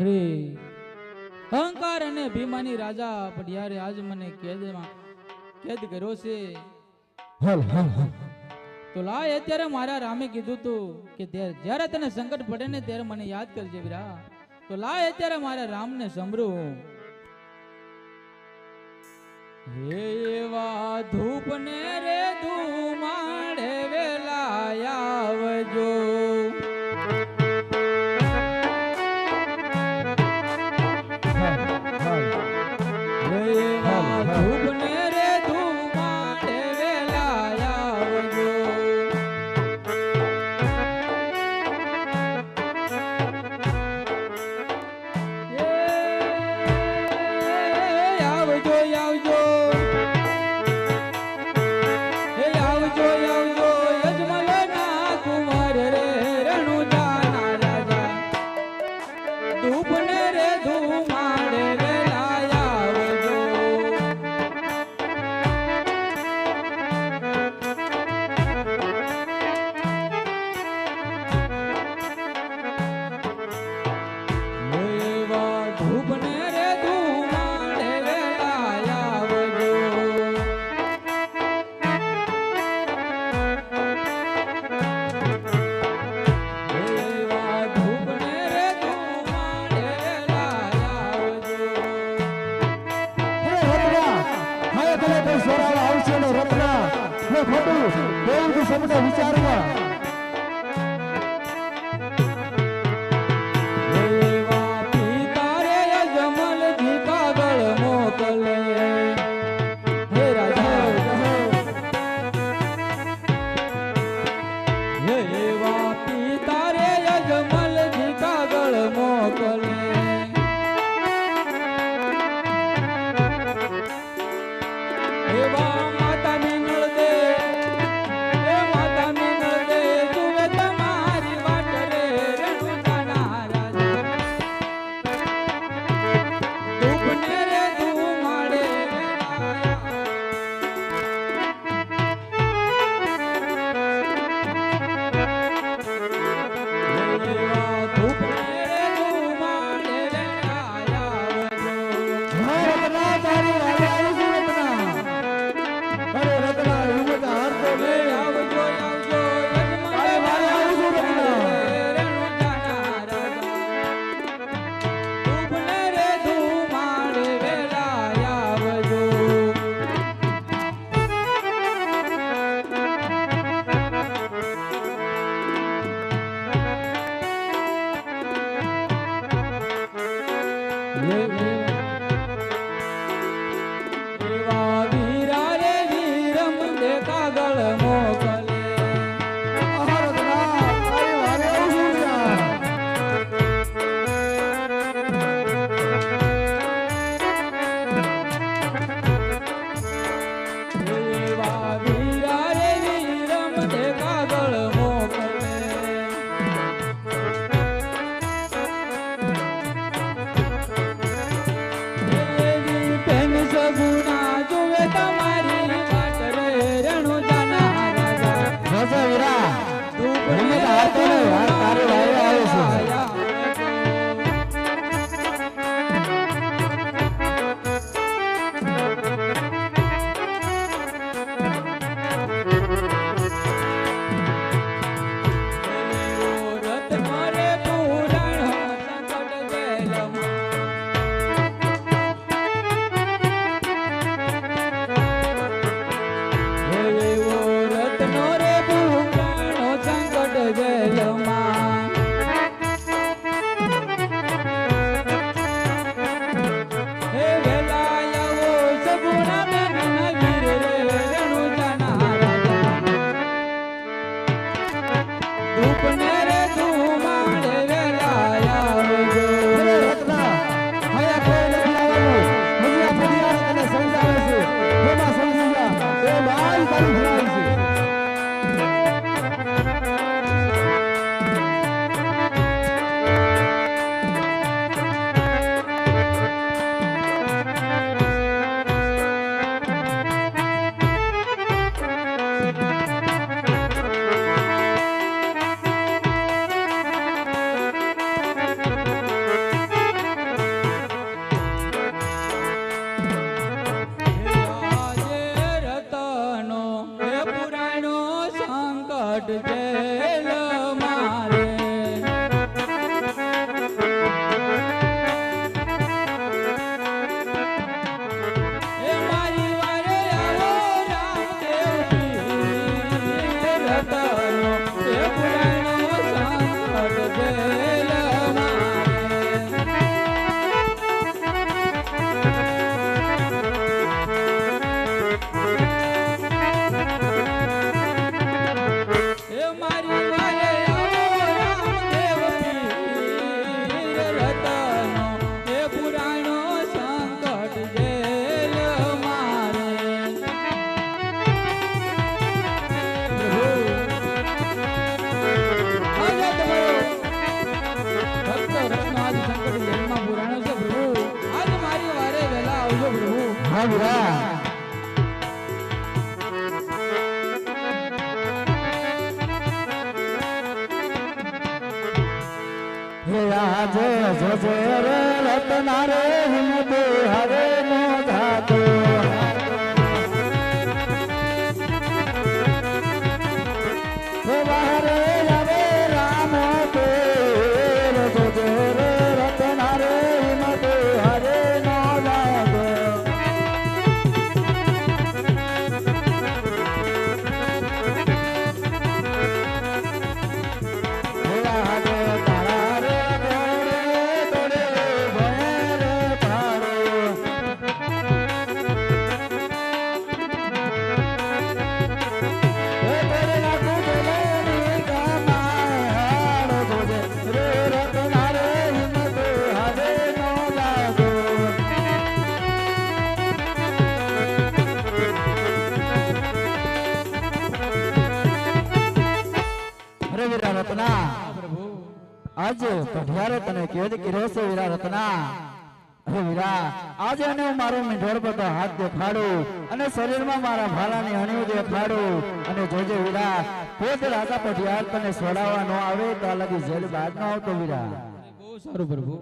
અરે અહંકાર અને ભીમાની રાજા પડિયારે આજ મને કેદ કર્યો છે. હાલ હાલ હાલ તો લાય અત્યારે મારા રામે કીધું તું કે જ્યારે તને સંકટ પડે ને ત્યારે મને યાદ કરજે વીરા. તો લાય અત્યારે મારા રામને સંભળું. હે એવા ધૂપ ને રે ધુમાડે વેલા આવજો. વિચારમાં વીરા હે આજે જોજે રે રતના રે હિંમત હરે નો ધાતો હે વારે આવે રામ તેર જોજે રે રતના રે હિંમત હરે નો ધાતો રત્ના પ્રભુ આજે પઢિયારે તને કેદ કર્યો છે વીરા રત્ના અરે વીરા આજે અને હું મારો મીંઢોળ પર હાથ દેખાડું અને શરીરમાં મારા ભાલાની હણીઓ દેખાડું અને જોજે વીરા પોતે રાજા પઢિયાર તને છોડાવવા ન આવે તો આ લગી જેલ બાદ ન આવતો વીરા બહુ સારું પ્રભુ